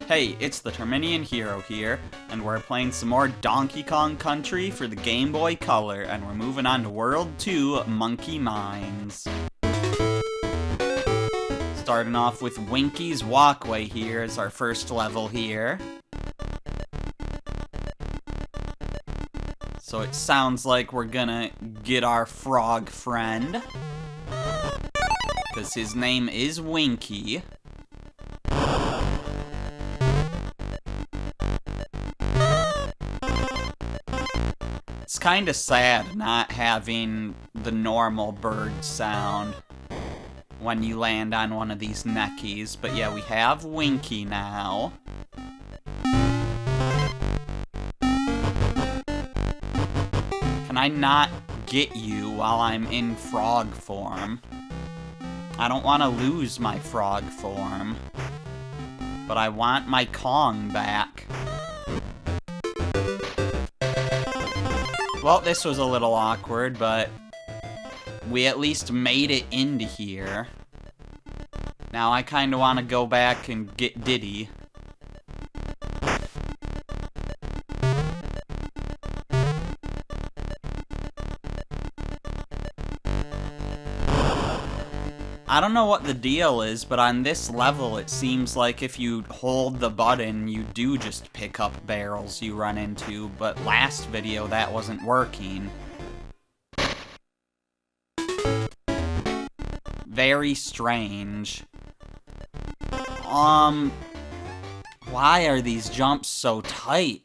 Hey, it's the Terminian Hero here, and we're playing some more Donkey Kong Country for the Game Boy Color, and we're moving on to World 2, Monkey Mines. Starting off with Winky's Walkway here as our first level here. So it sounds like we're gonna get our frog friend, because his name is Winky. It's kind of sad not having the normal bird sound when you land on one of these neckies, but yeah, we have Winky now. Can I not get you while I'm in frog form? I don't want to lose my frog form, but I want my Kong back. Well, this was a little awkward, but we at least made it into here. Now I kind of want to go back and get Diddy. I don't know what the deal is, but on this level it seems like if you hold the button, you do just pick up barrels you run into, but last video that wasn't working. Very strange. Why are these jumps so tight?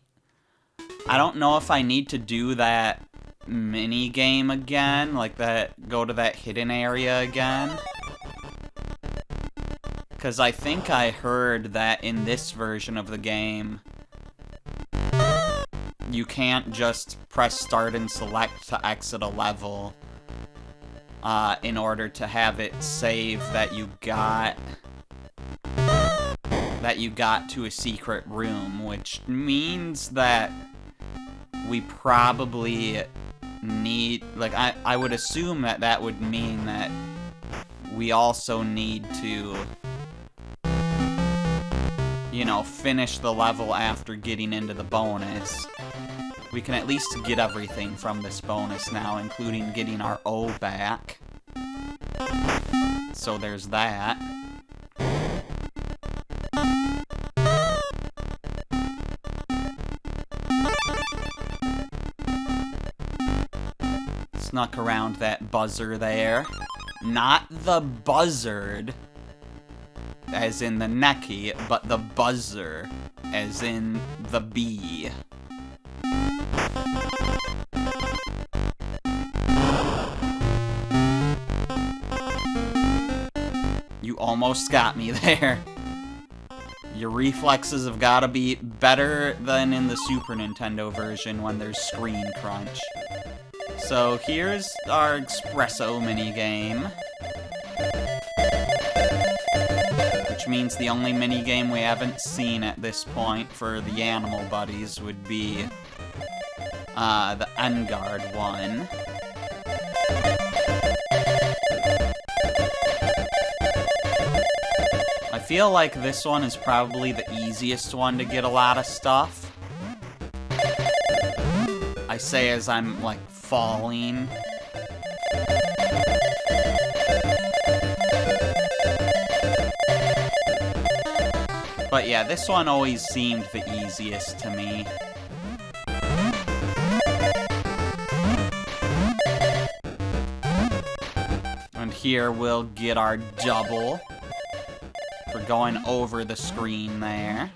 I don't know if I need to do that mini game again, like that, go to that hidden area again. Because I think I heard that in this version of the game, you can't just press start and select to exit a level in order to have it save that you got to a secret room, which means that we probably need, like, I would assume that that would mean that we also need to, you know, finish the level after getting into the bonus. We can at least get everything from this bonus now, including getting our O back. So there's that. Snuck around that buzzer there. Not the buzzard, as in the necky, but the buzzer, as in the bee. You almost got me there. Your reflexes have got to be better than in the Super Nintendo version when there's screen crunch. So here's our espresso minigame. Which means the only minigame we haven't seen at this point for the animal buddies would be the N-Guard one. I feel like this one is probably the easiest one to get a lot of stuff. I say as I'm, like, falling. But yeah, this one always seemed the easiest to me. And here we'll get our double for going over the screen there.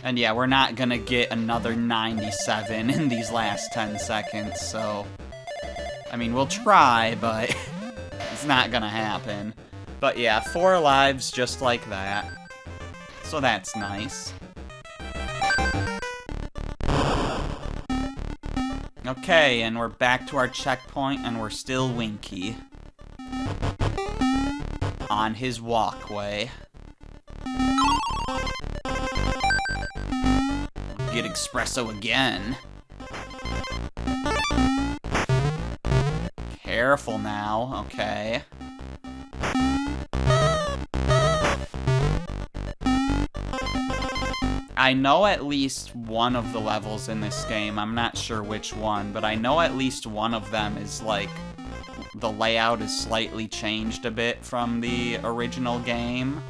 And yeah, we're not gonna get another 97 in these last 10 seconds, so... I mean, we'll try, but it's not gonna happen. But yeah, 4 lives just like that. So that's nice. Okay, and we're back to our checkpoint, and we're still Winky. On his walkway. Get espresso again. Careful now, okay. I know at least one of the levels in this game. I'm not sure which one, but I know at least one of them is, like, the layout is slightly changed a bit from the original game.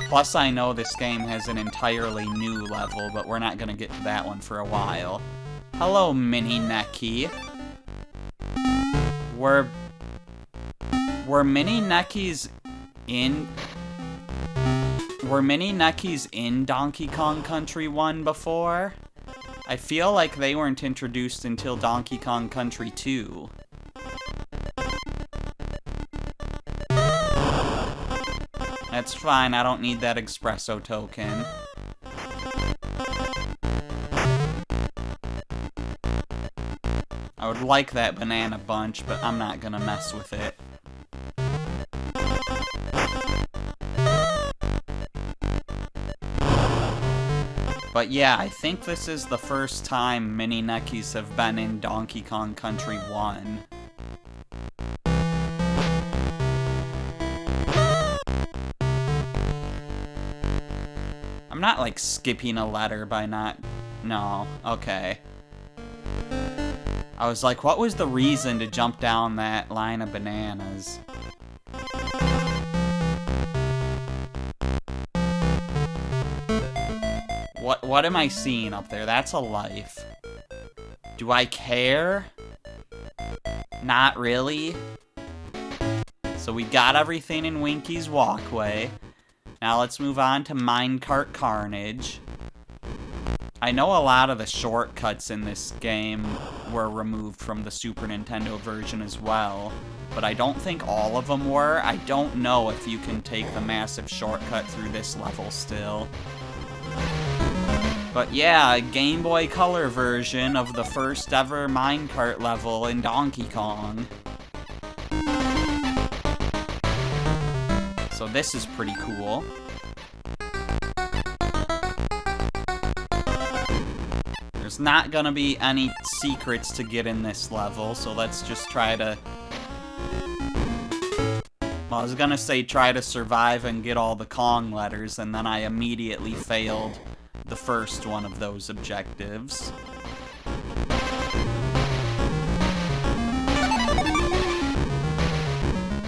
Plus, I know this game has an entirely new level, but we're not gonna get to that one for a while. Hello, Mini Necky. Were Mini Neckies in... Were Mini Neckies in Donkey Kong Country 1 before? I feel like they weren't introduced until Donkey Kong Country 2. That's fine, I don't need that espresso token. I would like that banana bunch, but I'm not gonna mess with it. But yeah, I think this is the first time Mini Neckies have been in Donkey Kong Country 1. I'm not, like, skipping a letter by not... No, okay. I was like, what was the reason to jump down that line of bananas? What am I seeing up there? That's a life. Do I care? Not really. So we got everything in Winky's Walkway. Now let's move on to Minecart Carnage. I know a lot of the shortcuts in this game were removed from the Super Nintendo version as well, but I don't think all of them were. I don't know if you can take the massive shortcut through this level still. But yeah, a Game Boy Color version of the first ever minecart level in Donkey Kong. So this is pretty cool. There's not gonna be any secrets to get in this level, so let's just try to... Well, I was gonna say try to survive and get all the Kong letters, and then I immediately failed the first one of those objectives.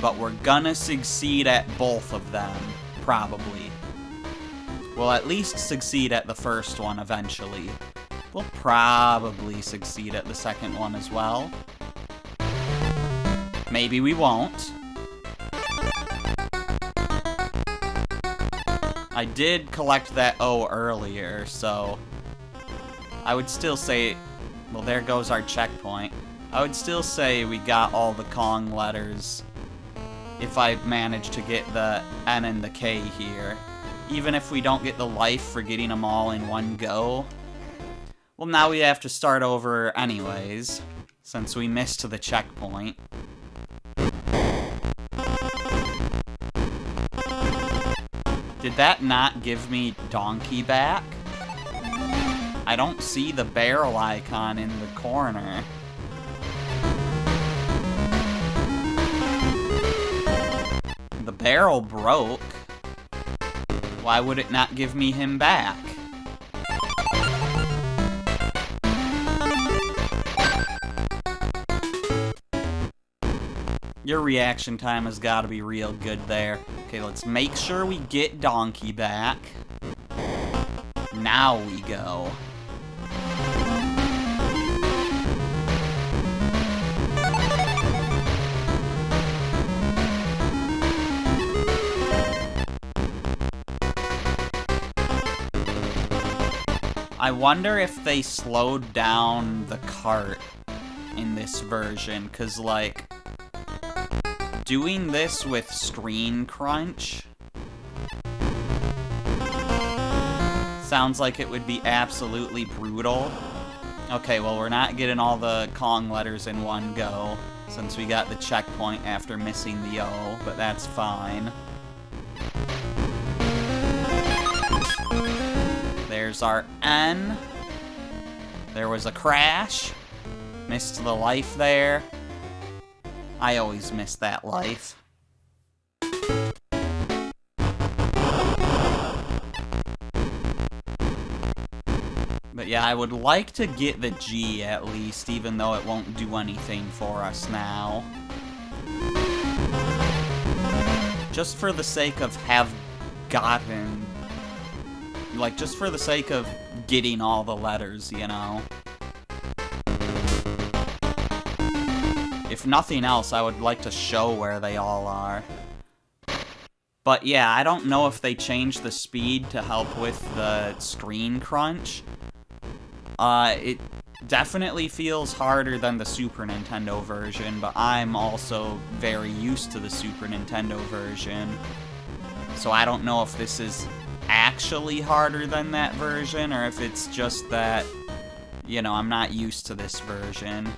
But we're gonna succeed at both of them, probably. We'll at least succeed at the first one eventually. We'll probably succeed at the second one as well. Maybe we won't. I did collect that O earlier, so I would still say, well, there goes our checkpoint. I would still say we got all the Kong letters if I manage to get the N and the K here. Even if we don't get the life for getting them all in one go. Well, now we have to start over anyways, since we missed the checkpoint. Did that not give me Donkey back? I don't see the barrel icon in the corner. The barrel broke. Why would it not give me him back? Your reaction time has got to be real good there. Okay, let's make sure we get Donkey back. Now we go. I wonder if they slowed down the cart in this version, 'cause, like, doing this with screen crunch sounds like it would be absolutely brutal. Okay, well, we're not getting all the Kong letters in one go, since we got the checkpoint after missing the O, but that's fine. There's our N. There was a crash. Missed the life there. I always miss that life. But yeah, I would like to get the G at least, even though it won't do anything for us now. Just for the sake of gotten... Like, just for the sake of getting all the letters, you know? If nothing else, I would like to show where they all are. But yeah, I don't know if they changed the speed to help with the screen crunch. It definitely feels harder than the Super Nintendo version, but I'm also very used to the Super Nintendo version. So I don't know if this is actually harder than that version, or if it's just that, you know, I'm not used to this version.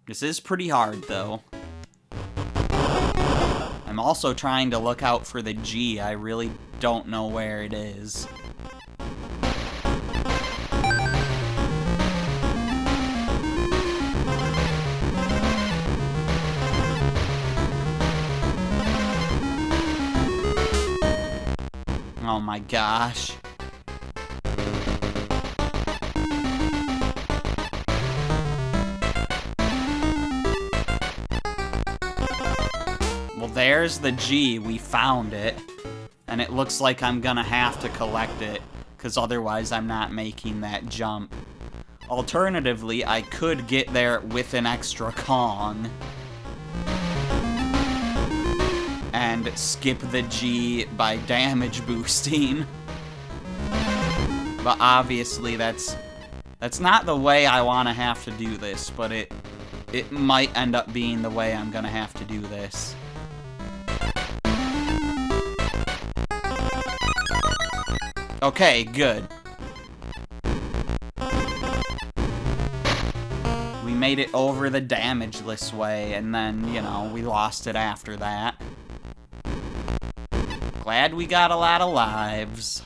This is pretty hard, though. I'm also trying to look out for the G. I really don't know where it is. Oh my gosh. Well, there's the G. We found it. And it looks like I'm gonna have to collect it, because otherwise I'm not making that jump. Alternatively, I could get there with an extra Kong and skip the G by damage boosting. But obviously that's not the way I want to have to do this, but it might end up being the way I'm gonna have to do this. Okay, good. We made it over the damageless way, and then, you know, we lost it after that. Glad we got a lot of lives.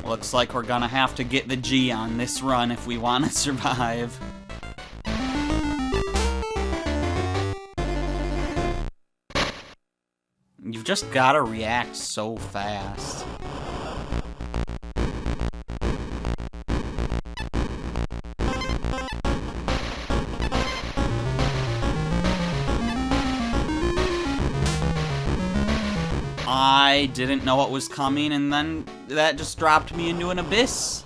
Looks like we're gonna have to get the G on this run if we want to survive. You've just gotta react so fast. I didn't know what was coming, and then that just dropped me into an abyss.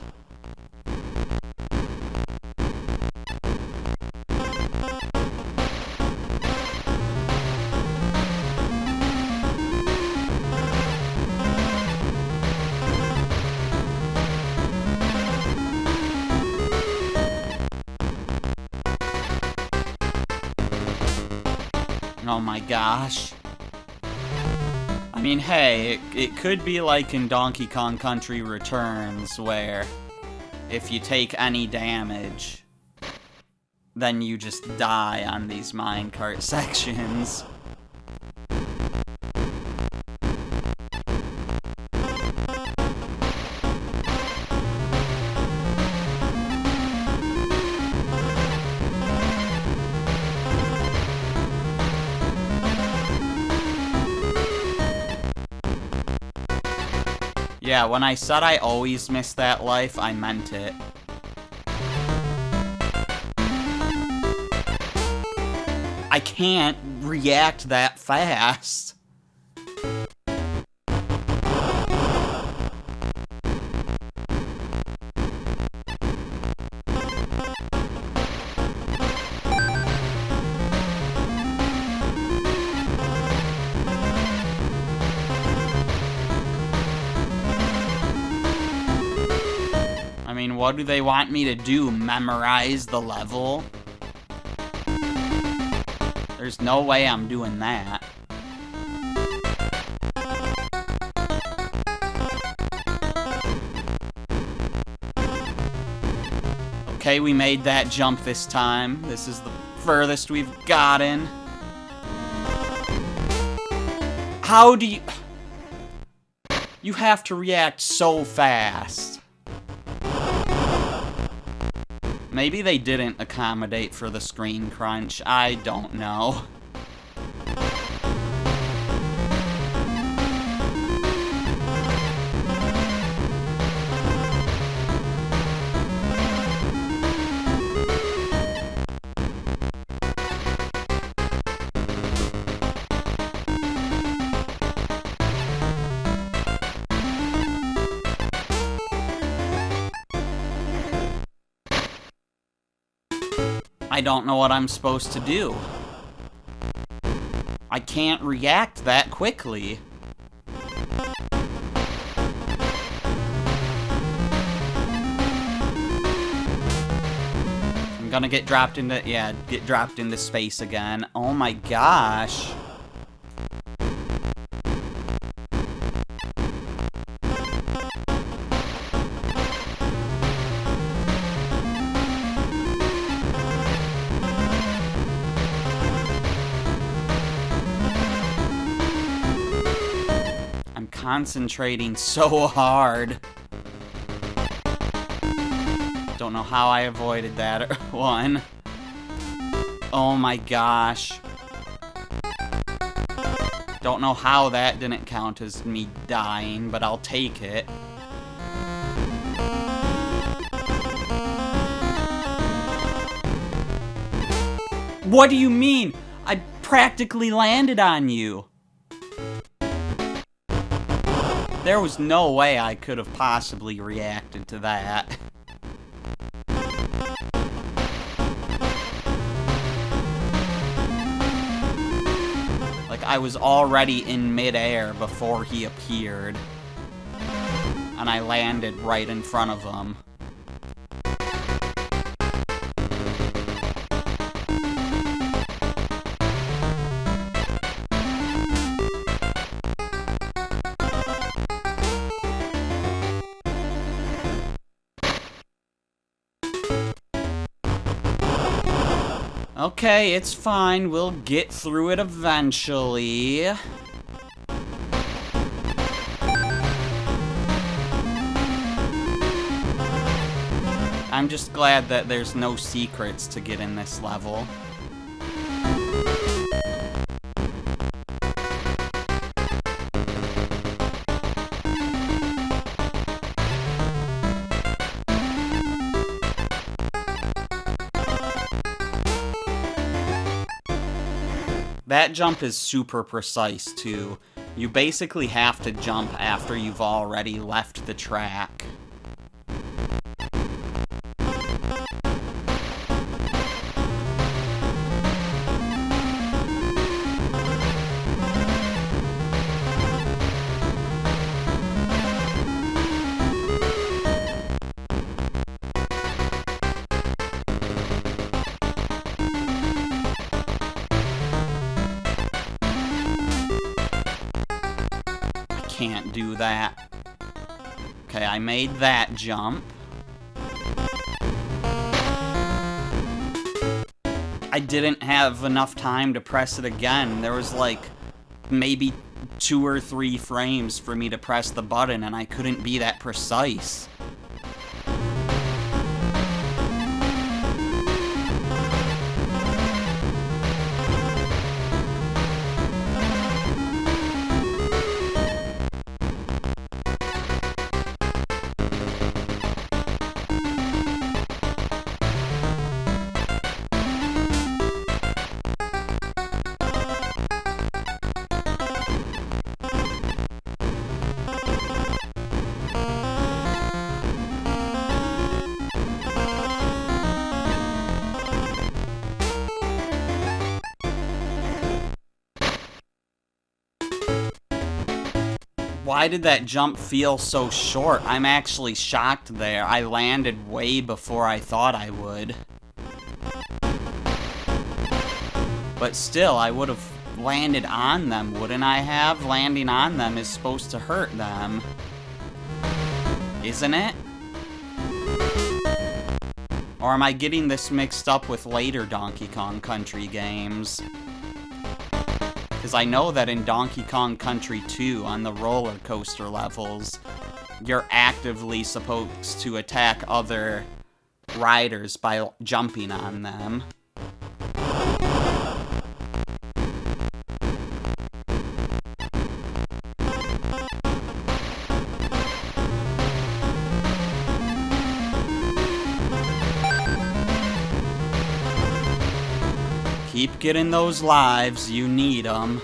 Oh my gosh. I mean, hey, it could be like in Donkey Kong Country Returns, where if you take any damage, then you just die on these minecart sections. Yeah, when I said I always miss that life, I meant it. I can't react that fast. I mean, what do they want me to do? Memorize the level? There's no way I'm doing that. Okay, we made that jump this time. This is the furthest we've gotten. How do you... You have to react so fast. Maybe they didn't accommodate for the screen crunch. I don't know. I don't know what I'm supposed to do. I can't react that quickly. I'm gonna get dropped into, get dropped into space again. Oh my gosh. Concentrating so hard. Don't know how I avoided that one. Oh my gosh. Don't know how that didn't count as me dying, but I'll take it. What do you mean? I practically landed on you. There was no way I could have possibly reacted to that. Like, I was already in midair before he appeared. And I landed right in front of him. Okay, it's fine. We'll get through it eventually. I'm just glad that there's no secrets to get in this level. That jump is super precise, too. You basically have to jump after you've already left the track. Can't do that. Okay, I made that jump. I didn't have enough time to press it again. There was like maybe 2 or 3 frames for me to press the button, and I couldn't be that precise. Why did that jump feel so short? I'm actually shocked there. I landed way before I thought I would. But still, I would have landed on them, wouldn't I have? Landing on them is supposed to hurt them. Isn't it? Or am I getting this mixed up with later Donkey Kong Country games? Because I know that in Donkey Kong Country 2, on the roller coaster levels, you're actively supposed to attack other riders by jumping on them. Keep getting those lives, you need them.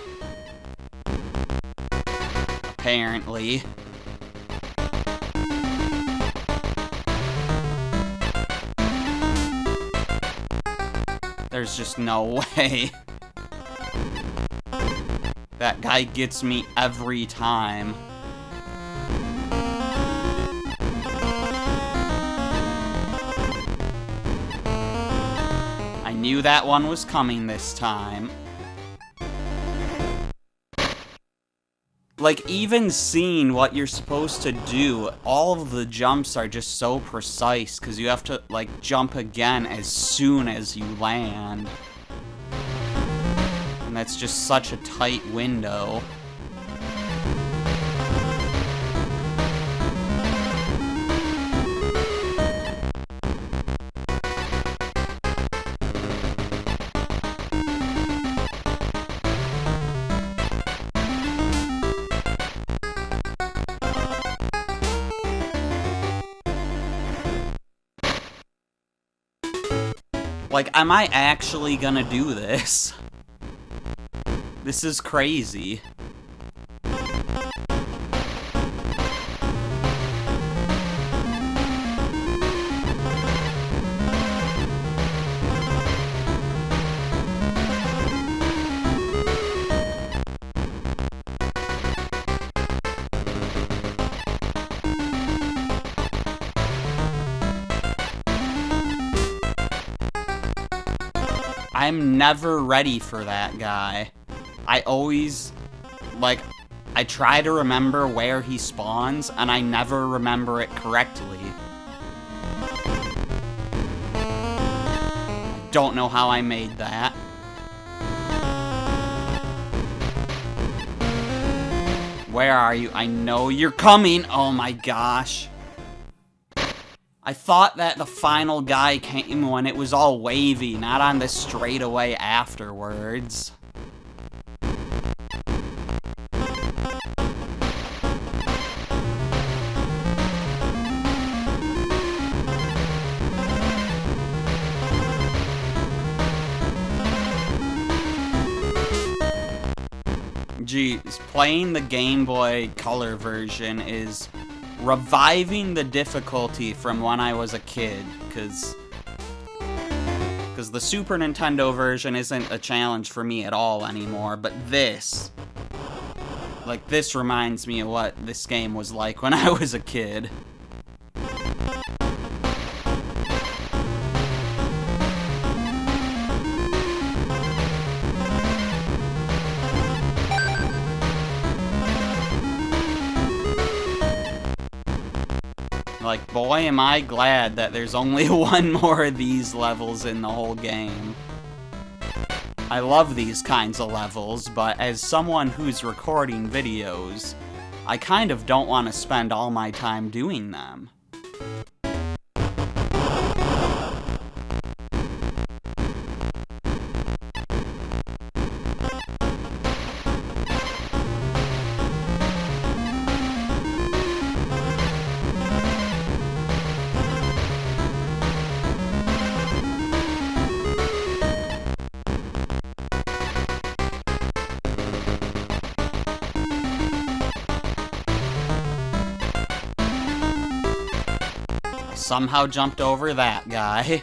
Apparently. There's just no way. That guy gets me every time. I knew that one was coming this time. Like, even seeing what you're supposed to do, all of the jumps are just so precise, because you have to, like, jump again as soon as you land. And that's just such a tight window. Like, am I actually gonna do this? This is crazy. I'm never ready for that guy. I always, like, I try to remember where he spawns, and I never remember it correctly. Don't know how I made that. Where are you? I know you're coming! Oh my gosh. I thought that the final guy came when it was all wavy, not on the straightaway afterwards. Geez, playing the Game Boy Color version is reviving the difficulty from when I was a kid, because the Super Nintendo version isn't a challenge for me at all anymore, but this, like, this reminds me of what this game was like when I was a kid. Like, boy, am I glad that there's only one more of these levels in the whole game. I love these kinds of levels, but as someone who's recording videos, I kind of don't want to spend all my time doing them. Somehow jumped over that guy.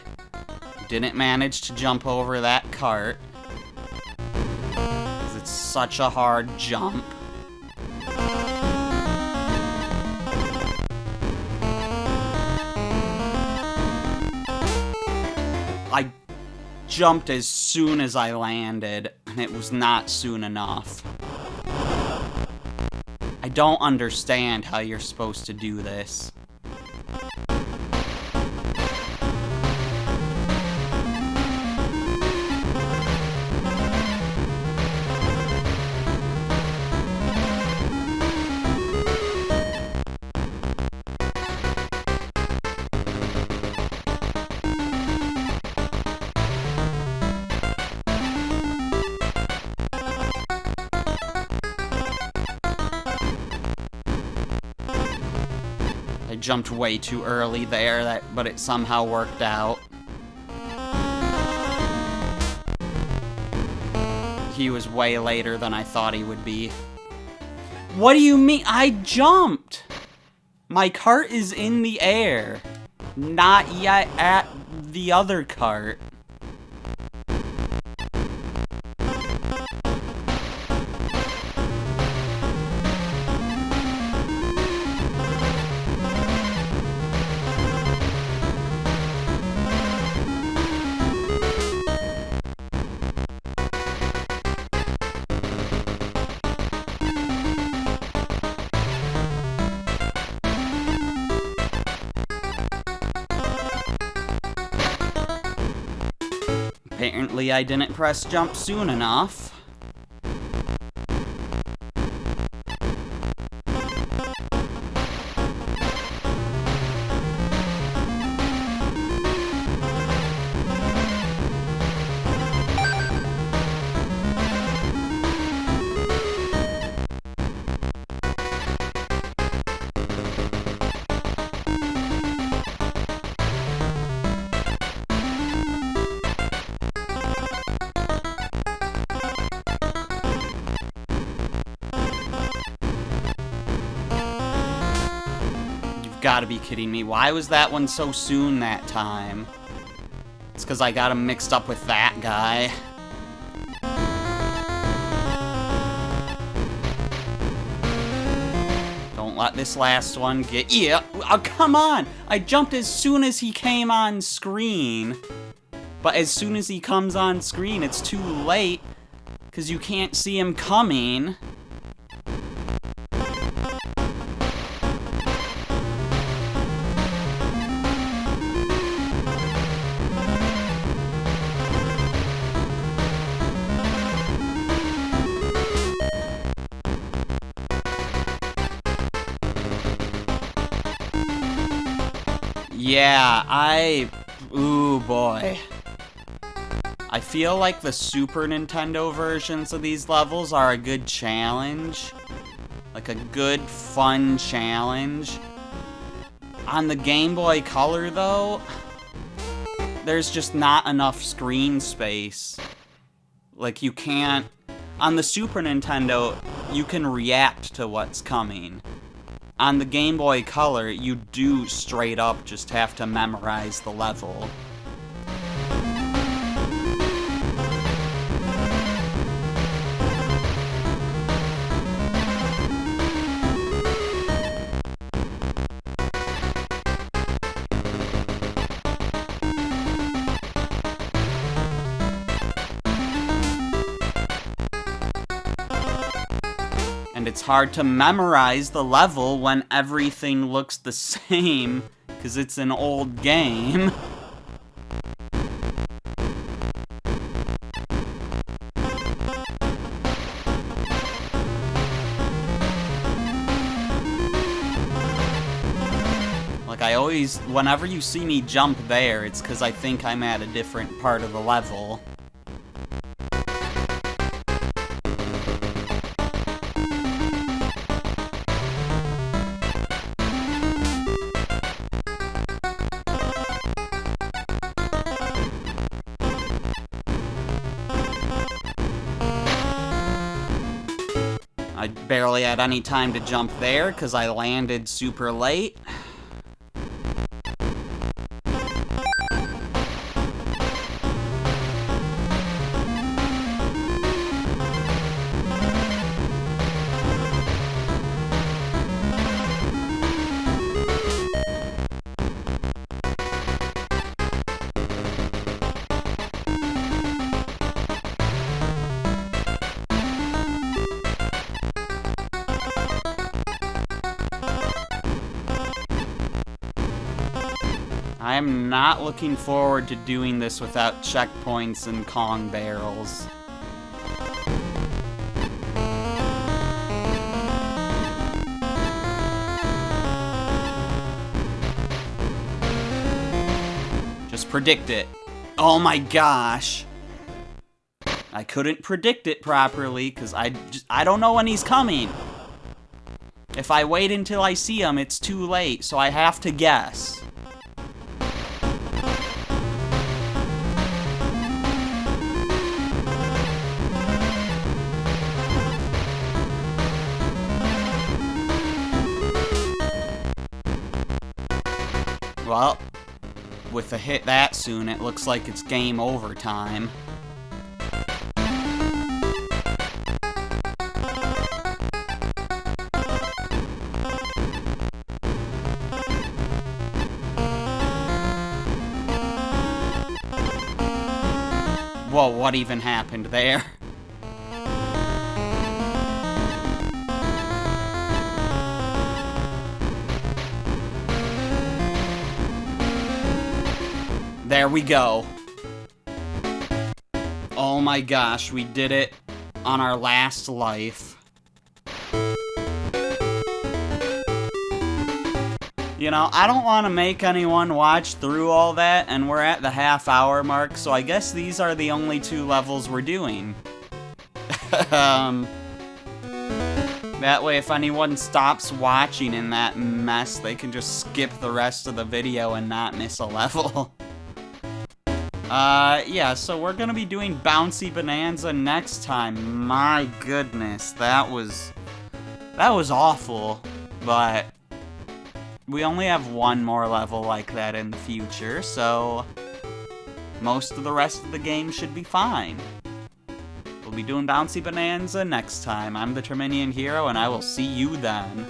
Didn't manage to jump over that cart, because it's such a hard jump. I jumped as soon as I landed, and it was not soon enough. I don't understand how you're supposed to do this. jumped way too early there, but it somehow worked out. He was way later than I thought he would be. What do you mean? I jumped! My cart is in the air. Not yet at the other cart. Apparently I didn't press jump soon enough. Gotta be kidding me. Why was that one so soon that time? It's because I got him mixed up with that guy. Don't let this last one get... Yeah! Oh, come on! I jumped as soon as he came on screen. But as soon as he comes on screen, it's too late. Because you can't see him coming. Yeah, ooh boy. I feel like the Super Nintendo versions of these levels are a good challenge. Like a good, fun challenge. On the Game Boy Color, though, there's just not enough screen space. Like, you can't... On the Super Nintendo, you can react to what's coming. On the Game Boy Color, you do straight up just have to memorize the level. And it's hard to memorize the level when everything looks the same, because it's an old game. Like, I always, whenever you see me jump there, it's because I think I'm at a different part of the level. I barely had any time to jump there because I landed super late. I am not looking forward to doing this without checkpoints and Kong barrels. Just predict it. Oh my gosh. I couldn't predict it properly because I don't know when he's coming. If I wait until I see them, it's too late, so I have to guess. Well, with a hit that soon, it looks like it's game over time. Whoa, what even happened there? There we go. Oh my gosh, we did it on our last life. You know, I don't want to make anyone watch through all that, and we're at the half-hour mark, so I guess these are the only 2 levels we're doing. That way, if anyone stops watching in that mess, they can just skip the rest of the video and not miss a level. Yeah, so we're gonna be doing Bouncy Bonanza next time. My goodness, that was awful, but we only have 1 more level like that in the future, so most of the rest of the game should be fine. We'll be doing Bouncy Bonanza next time. I'm the Terminian Hero, and I will see you then.